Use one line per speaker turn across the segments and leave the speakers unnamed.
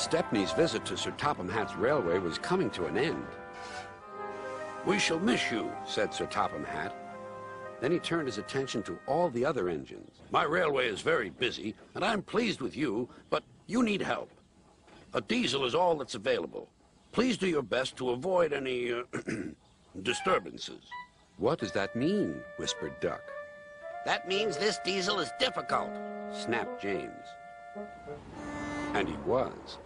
Stepney's visit to Sir Topham Hatt's railway was coming to an end. "We shall miss you," said Sir Topham Hatt. Then he turned his attention to all the other engines. "My railway is very busy, and I'm pleased with you, but you need help. A diesel is all that's available. Please do your best to avoid any disturbances."
"What does that mean?" whispered Duck.
"That means this diesel is difficult,"
snapped James. And he was.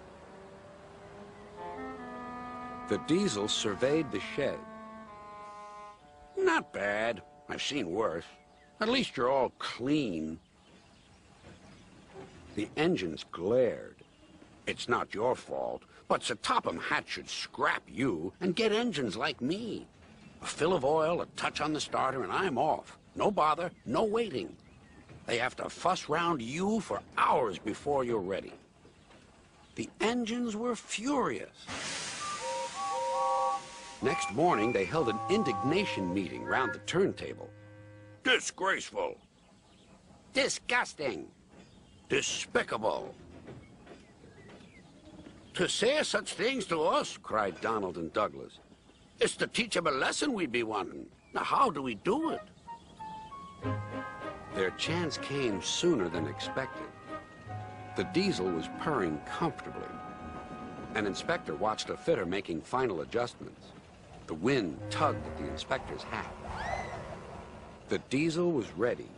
The diesel surveyed the shed.
"Not bad. I've seen worse. At least you're all clean."
The engines glared.
"It's not your fault, but Sir Topham Hatt should scrap you and get engines like me. A fill of oil, a touch on the starter, and I'm off. No bother, no waiting. They have to fuss round you for hours before you're ready." The engines were furious.
Next morning, they held an indignation meeting round the turntable.
"Disgraceful.
disgusting,
Despicable. To say such things to us," cried Donald and Douglas. "It's to teach 'em a lesson we'd be wanting. Now, how do we do it?"
Their chance came sooner than expected. The diesel was purring comfortably. An inspector watched a fitter making final adjustments. The wind tugged at the inspector's hat. The diesel was ready.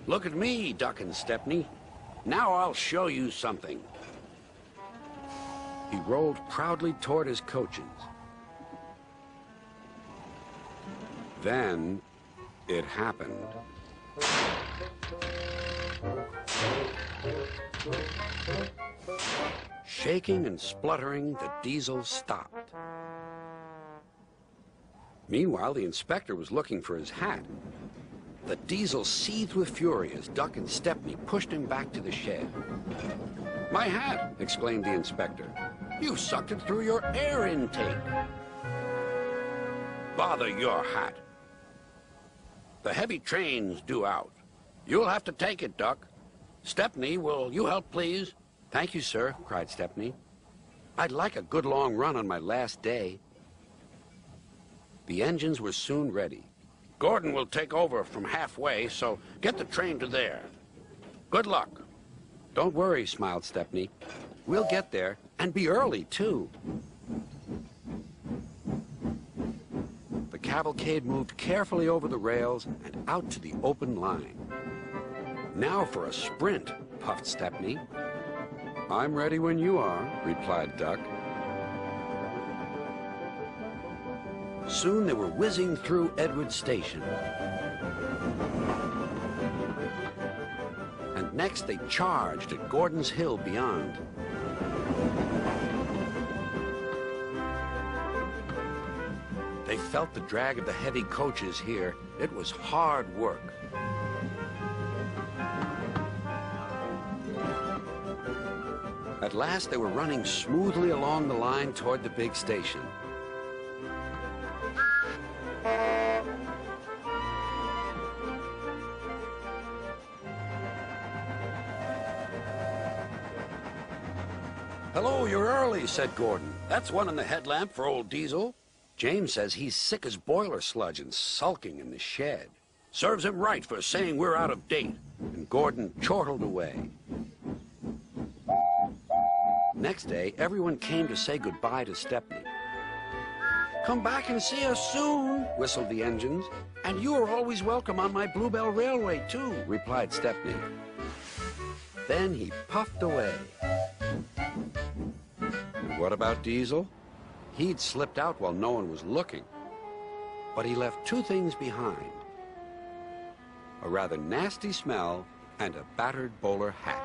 "Look at me, Duck and Stepney. Now I'll show you something."
He rolled proudly toward his coaches. Then it happened. Shaking and spluttering, the diesel stopped. Meanwhile, the inspector was looking for his hat. The diesel seethed with fury as Duck and Stepney pushed him back to the shed.
"My hat!"
exclaimed the inspector.
"You sucked it through your air intake." "Bother your hat. The heavy train's due out. You'll have to take it, Duck. Stepney, will you help, please?"
"Thank you, sir," cried Stepney. "I'd like a good long run on my last day." The engines were soon ready.
"Gordon will take over from halfway, so get the train to there. Good luck."
"Don't worry," smiled Stepney. "We'll get there, and be early, too." The cavalcade moved carefully over the rails and out to the open line. "Now for a sprint," puffed Stepney. "I'm ready when you are," replied Duck. Soon they were whizzing through Edward Station. And next they charged at Gordon's Hill beyond. They felt the drag of the heavy coaches here. It was hard work. At last they were running smoothly along the line toward the big station.
"Hello, you're early," said Gordon. "That's one in the headlamp for old Diesel."
James says he's sick as boiler sludge and sulking in the shed.
"Serves him right for saying we're out of date."
And Gordon chortled away. Next day, everyone came to say goodbye to Stepney.
"Come back and see us soon,"
Whistled the engines.
"And you are always welcome on my Bluebell Railway, too,"
Replied Stepney. Then he puffed away. What about Diesel? He'd slipped out while no one was looking. But he left two things behind: a rather nasty smell and a battered bowler hat.